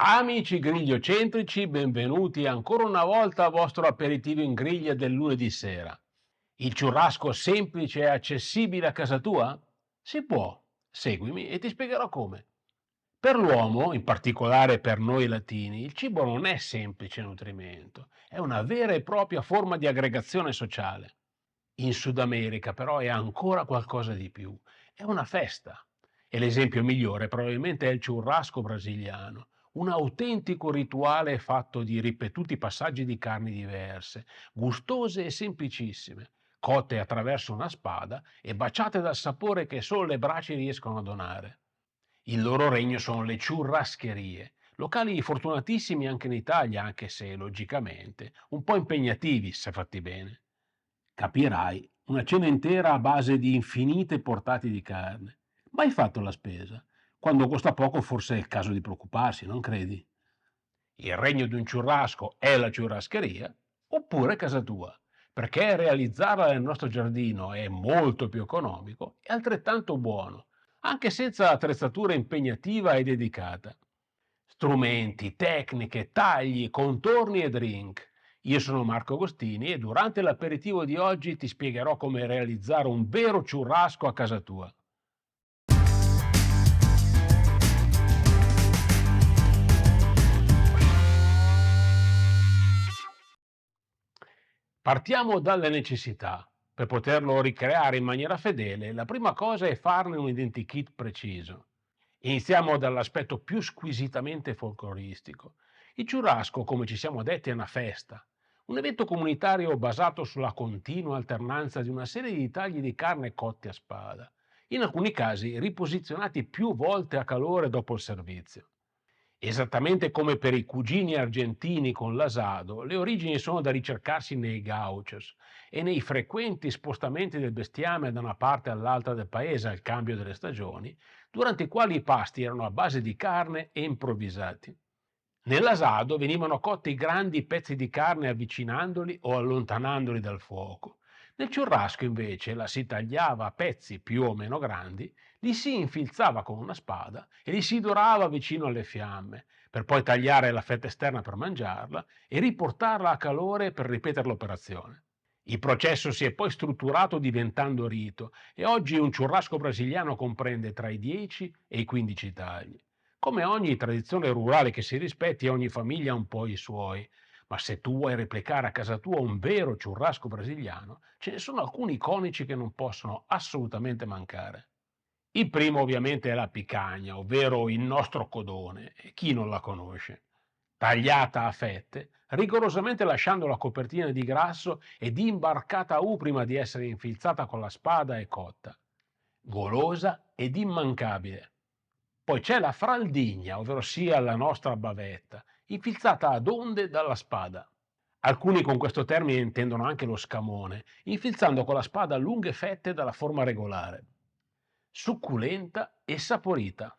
Amici grigliocentrici, benvenuti ancora una volta al vostro aperitivo in griglia del lunedì sera. Il churrasco semplice e accessibile a casa tua? Si può. Seguimi e ti spiegherò come. Per l'uomo, in particolare per noi latini, il cibo non è semplice nutrimento, è una vera e propria forma di aggregazione sociale. In Sud America però è ancora qualcosa di più, è una festa. E l'esempio migliore probabilmente è il churrasco brasiliano, un autentico rituale fatto di ripetuti passaggi di carni diverse, gustose e semplicissime, cotte attraverso una spada e baciate dal sapore che solo le braci riescono a donare. Il loro regno sono le ciurrascherie, locali fortunatissimi anche in Italia, anche se logicamente un po' impegnativi se fatti bene. Capirai, una cena intera a base di infinite portate di carne. Mai fatto la spesa? Quando costa poco forse è il caso di preoccuparsi, non credi? Il regno di un ciurrasco è la ciurrascheria oppure casa tua, perché realizzarla nel nostro giardino è molto più economico e altrettanto buono, anche senza attrezzatura impegnativa e dedicata. Strumenti, tecniche, tagli, contorni e drink. Io sono Marco Agostini e durante l'aperitivo di oggi ti spiegherò come realizzare un vero churrasco a casa tua. Partiamo dalle necessità. Per poterlo ricreare in maniera fedele, la prima cosa è farne un identikit preciso. Iniziamo dall'aspetto più squisitamente folcloristico. Il churrasco, come ci siamo detti, è una festa, un evento comunitario basato sulla continua alternanza di una serie di tagli di carne cotti a spada, in alcuni casi riposizionati più volte a calore dopo il servizio. Esattamente come per i cugini argentini con l'asado, le origini sono da ricercarsi nei gauchos e nei frequenti spostamenti del bestiame da una parte all'altra del paese al cambio delle stagioni, durante i quali i pasti erano a base di carne e improvvisati. Nell'asado venivano cotti grandi pezzi di carne avvicinandoli o allontanandoli dal fuoco. Nel churrasco invece la si tagliava a pezzi più o meno grandi, li si infilzava con una spada e li si dorava vicino alle fiamme, per poi tagliare la fetta esterna per mangiarla e riportarla a calore per ripetere l'operazione. Il processo si è poi strutturato diventando rito e oggi un churrasco brasiliano comprende tra i 10 e i 15 tagli. Come ogni tradizione rurale che si rispetti, ogni famiglia ha un po' i suoi, ma se tu vuoi replicare a casa tua un vero churrasco brasiliano, ce ne sono alcuni iconici che non possono assolutamente mancare. Il primo ovviamente è la picagna, ovvero il nostro codone, e chi non la conosce? Tagliata a fette, rigorosamente lasciando la copertina di grasso ed imbarcata prima di essere infilzata con la spada e cotta. Golosa ed immancabile. Poi c'è la fraldigna, ovvero sia la nostra bavetta, infilzata ad onde dalla spada. Alcuni con questo termine intendono anche lo scamone, infilzando con la spada lunghe fette dalla forma regolare. Succulenta e saporita.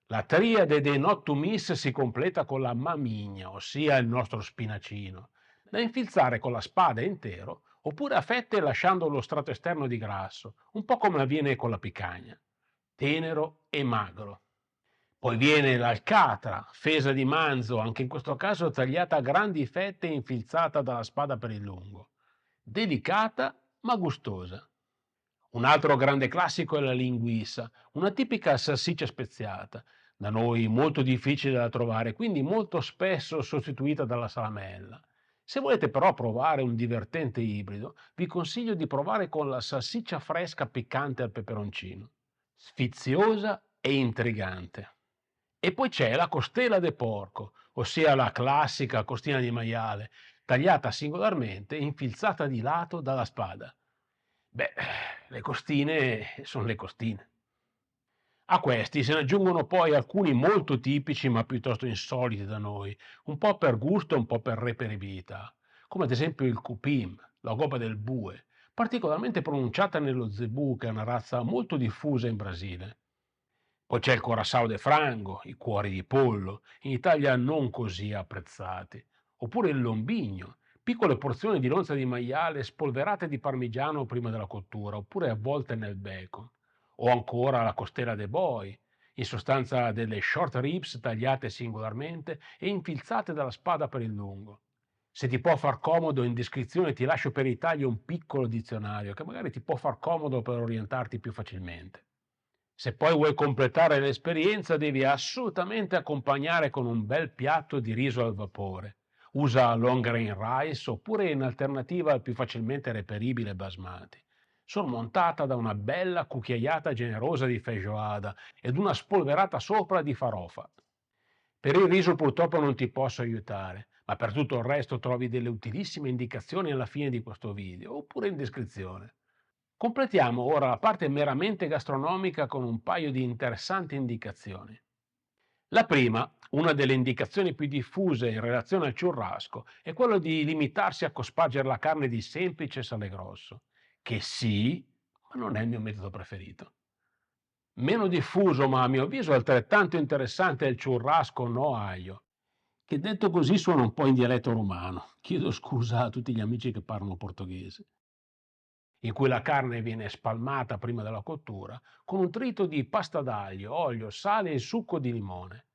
La triade dei not to miss si completa con la mamigna, ossia il nostro spinacino, da infilzare con la spada intero oppure a fette lasciando lo strato esterno di grasso, un po' come avviene con la picagna, tenero e magro. Poi viene l'alcatra, fesa di manzo, anche in questo caso tagliata a grandi fette e infilzata dalla spada per il lungo. Delicata ma gustosa. Un altro grande classico è la linguissa, una tipica salsiccia speziata, da noi molto difficile da trovare, quindi molto spesso sostituita dalla salamella. Se volete però provare un divertente ibrido, vi consiglio di provare con la salsiccia fresca piccante al peperoncino, sfiziosa e intrigante. E poi c'è la costella de porco, ossia la classica costina di maiale, tagliata singolarmente e infilzata di lato dalla spada. Beh, le costine sono le costine. A questi se ne aggiungono poi alcuni molto tipici ma piuttosto insoliti da noi, un po' per gusto e un po' per reperibilità, come ad esempio il cupim, la gobba del bue, particolarmente pronunciata nello zebù, che è una razza molto diffusa in Brasile. Poi c'è il coração de frango, i cuori di pollo, in Italia non così apprezzati, oppure il lombigno, piccole porzioni di lonza di maiale spolverate di parmigiano prima della cottura, oppure avvolte nel bacon, o ancora la costella de boi, in sostanza delle short ribs tagliate singolarmente e infilzate dalla spada per il lungo. Se ti può far comodo, in descrizione ti lascio per i tagli un piccolo dizionario che magari ti può far comodo per orientarti più facilmente. Se poi vuoi completare l'esperienza, devi assolutamente accompagnare con un bel piatto di riso al vapore. Usa long grain rice oppure in alternativa al più facilmente reperibile basmati, sormontata da una bella cucchiaiata generosa di feijoada ed una spolverata sopra di farofa. Per il riso purtroppo non ti posso aiutare, ma per tutto il resto trovi delle utilissime indicazioni alla fine di questo video oppure in descrizione. Completiamo ora la parte meramente gastronomica con un paio di interessanti indicazioni. La prima, una delle indicazioni più diffuse in relazione al churrasco, è quello di limitarsi a cospargere la carne di semplice sale grosso, che sì, ma non è il mio metodo preferito. Meno diffuso, ma a mio avviso altrettanto interessante, è il churrasco no aglio, che detto così suona un po' in dialetto romano. Chiedo scusa a tutti gli amici che parlano portoghese, in cui la carne viene spalmata prima della cottura con un trito di pasta d'aglio, olio, sale e succo di limone.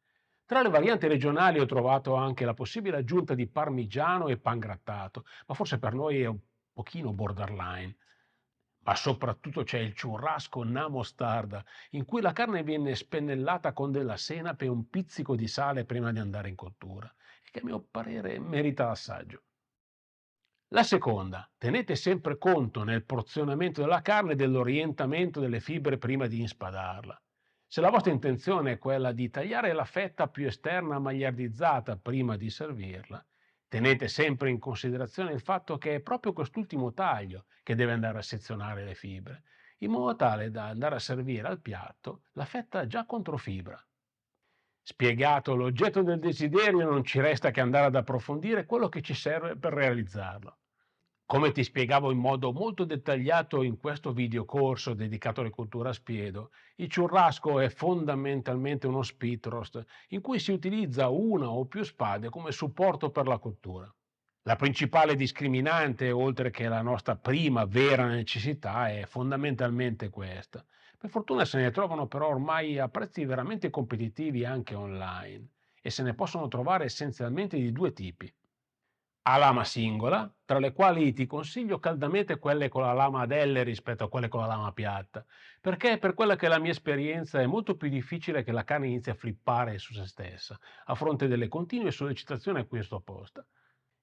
Tra le varianti regionali ho trovato anche la possibile aggiunta di parmigiano e pangrattato, ma forse per noi è un pochino borderline. Ma soprattutto c'è il churrasco na mostarda, in cui la carne viene spennellata con della senape e un pizzico di sale prima di andare in cottura, e che a mio parere merita l'assaggio. La seconda, tenete sempre conto nel porzionamento della carne dell'orientamento delle fibre prima di inspadarla. Se la vostra intenzione è quella di tagliare la fetta più esterna magliardizzata prima di servirla, tenete sempre in considerazione il fatto che è proprio quest'ultimo taglio che deve andare a sezionare le fibre, in modo tale da andare a servire al piatto la fetta già controfibra. Spiegato l'oggetto del desiderio, non ci resta che andare ad approfondire quello che ci serve per realizzarlo. Come ti spiegavo in modo molto dettagliato in questo videocorso dedicato alle culture a spiedo, il churrasco è fondamentalmente uno spit roast in cui si utilizza una o più spade come supporto per la cottura. La principale discriminante, oltre che la nostra prima vera necessità, è fondamentalmente questa. Per fortuna se ne trovano però ormai a prezzi veramente competitivi anche online e se ne possono trovare essenzialmente di due tipi: a lama singola, tra le quali ti consiglio caldamente quelle con la lama ad L rispetto a quelle con la lama piatta, perché per quella che è la mia esperienza è molto più difficile che la carne inizi a flippare su se stessa, a fronte delle continue sollecitazioni a cui è sottoposta.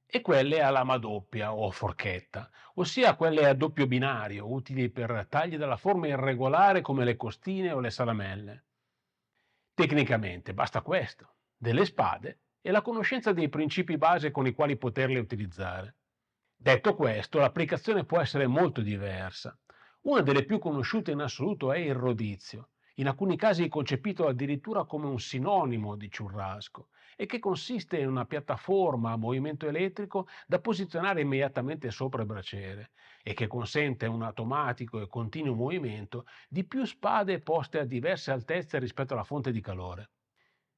E quelle a lama doppia o forchetta, ossia quelle a doppio binario, utili per tagli dalla forma irregolare come le costine o le salamelle. Tecnicamente basta questo, delle spade e la conoscenza dei principi base con i quali poterle utilizzare. Detto questo, l'applicazione può essere molto diversa. Una delle più conosciute in assoluto è il rodizio, in alcuni casi concepito addirittura come un sinonimo di churrasco, e che consiste in una piattaforma a movimento elettrico da posizionare immediatamente sopra il braciere e che consente un automatico e continuo movimento di più spade poste a diverse altezze rispetto alla fonte di calore.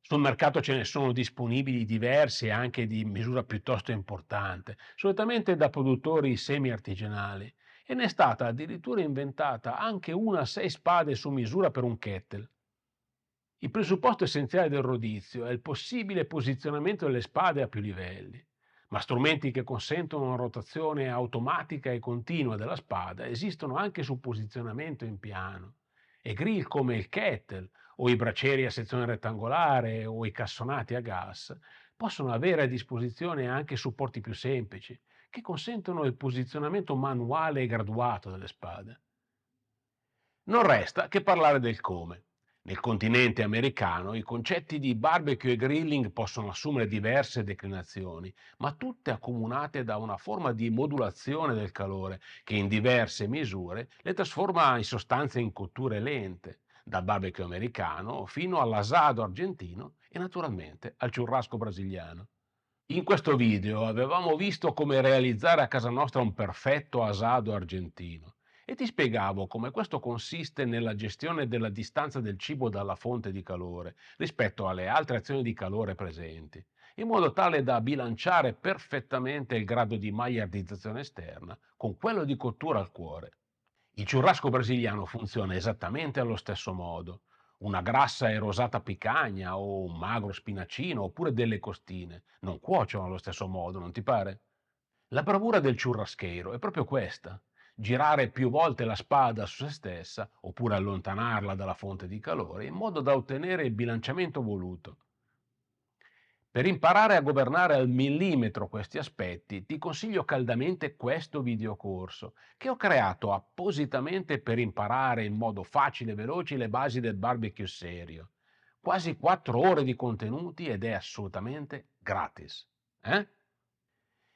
Sul mercato ce ne sono disponibili diversi e anche di misura piuttosto importante, solitamente da produttori semi-artigianali, e ne è stata addirittura inventata anche una a 6 spade su misura per un kettle. Il presupposto essenziale del rodizio è il possibile posizionamento delle spade a più livelli, ma strumenti che consentono una rotazione automatica e continua della spada esistono anche su posizionamento in piano, e grill come il kettle o i bracieri a sezione rettangolare o i cassonati a gas possono avere a disposizione anche supporti più semplici che consentono il posizionamento manuale e graduato delle spade. Non resta che parlare del come. Nel continente americano i concetti di barbecue e grilling possono assumere diverse declinazioni, ma tutte accomunate da una forma di modulazione del calore che in diverse misure le trasforma in sostanze in cotture lente, dal barbecue americano fino all'asado argentino e naturalmente al churrasco brasiliano. In questo video avevamo visto come realizzare a casa nostra un perfetto asado argentino e ti spiegavo come questo consiste nella gestione della distanza del cibo dalla fonte di calore rispetto alle altre azioni di calore presenti, in modo tale da bilanciare perfettamente il grado di magliardizzazione esterna con quello di cottura al cuore. Il churrasco brasiliano funziona esattamente allo stesso modo. Una grassa e rosata picagna o un magro spinaccino oppure delle costine non cuociono allo stesso modo, non ti pare? La bravura del churrasqueiro è proprio questa: girare più volte la spada su se stessa oppure allontanarla dalla fonte di calore in modo da ottenere il bilanciamento voluto. Per imparare a governare al millimetro questi aspetti, ti consiglio caldamente questo videocorso che ho creato appositamente per imparare in modo facile e veloce le basi del barbecue serio. Quasi 4 ore di contenuti ed è assolutamente gratis. Eh?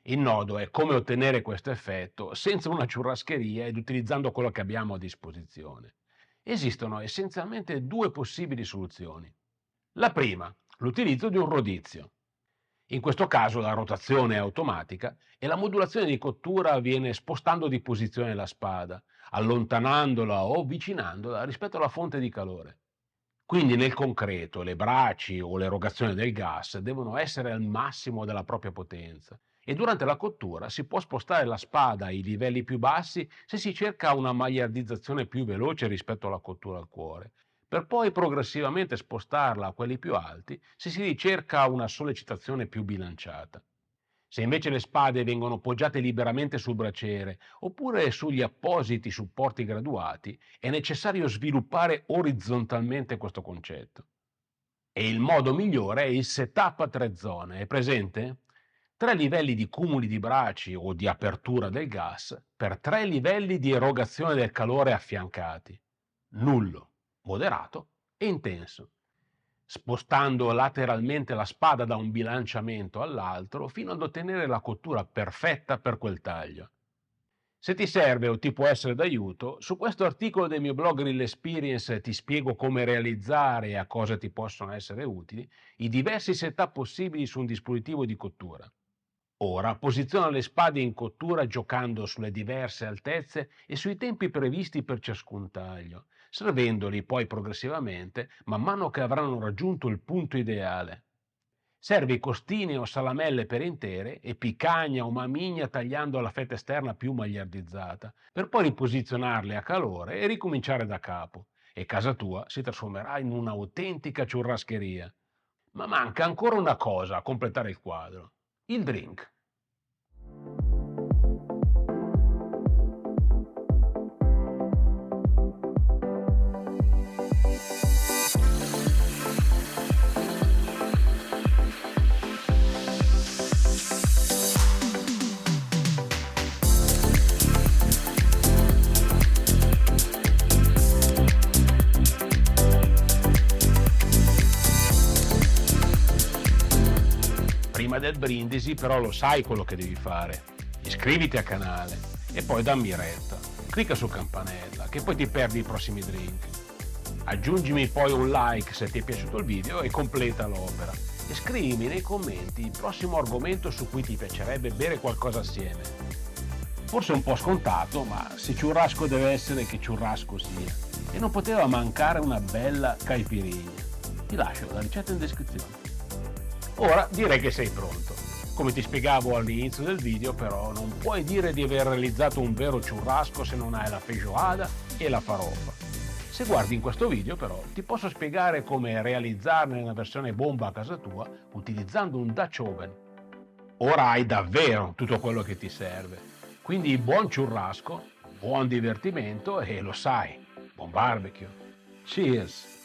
Il nodo è come ottenere questo effetto senza una ciurrascheria ed utilizzando quello che abbiamo a disposizione. Esistono essenzialmente due possibili soluzioni. La prima, l'utilizzo di un rodizio. In questo caso la rotazione è automatica e la modulazione di cottura avviene spostando di posizione la spada, allontanandola o avvicinandola rispetto alla fonte di calore. Quindi nel concreto le braci o l'erogazione del gas devono essere al massimo della propria potenza e durante la cottura si può spostare la spada ai livelli più bassi se si cerca una magliardizzazione più veloce rispetto alla cottura al cuore, per poi progressivamente spostarla a quelli più alti se si ricerca una sollecitazione più bilanciata. Se invece le spade vengono poggiate liberamente sul braciere oppure sugli appositi supporti graduati, è necessario sviluppare orizzontalmente questo concetto. E il modo migliore è il setup a tre zone, è presente? Tre livelli di cumuli di braci o di apertura del gas per tre livelli di erogazione del calore affiancati: nullo, moderato e intenso, spostando lateralmente la spada da un bilanciamento all'altro fino ad ottenere la cottura perfetta per quel taglio. Se ti serve o ti può essere d'aiuto, su questo articolo del mio blog Grill Experience ti spiego come realizzare e a cosa ti possono essere utili i diversi setup possibili su un dispositivo di cottura. Ora posiziona le spade in cottura giocando sulle diverse altezze e sui tempi previsti per ciascun taglio, servendoli poi progressivamente man mano che avranno raggiunto il punto ideale. Servi costine o salamelle per intere e piccagna o mamigna tagliando la fetta esterna più magliardizzata, per poi riposizionarle a calore e ricominciare da capo. E casa tua si trasformerà in un'autentica ciurrascheria. Ma manca ancora una cosa a completare il quadro: il drink. Prima del brindisi però lo sai quello che devi fare: iscriviti al canale e poi dammi retta, clicca su campanella che poi ti perdi i prossimi drink. Aggiungimi poi un like se ti è piaciuto il video e completa l'opera e scrivimi nei commenti il prossimo argomento su cui ti piacerebbe bere qualcosa assieme. Forse un po' scontato, ma se ciurrasco deve essere che ciurrasco sia, e non poteva mancare una bella caipirinha. Ti lascio la ricetta in descrizione. Ora direi che sei pronto. Come ti spiegavo all'inizio del video, però, non puoi dire di aver realizzato un vero ciurrasco se non hai la feijoada e la farofa. Se guardi in questo video, però, ti posso spiegare come realizzarne una versione bomba a casa tua utilizzando un Dutch Oven. Ora hai davvero tutto quello che ti serve. Quindi buon ciurrasco, buon divertimento e lo sai, buon barbecue. Cheers!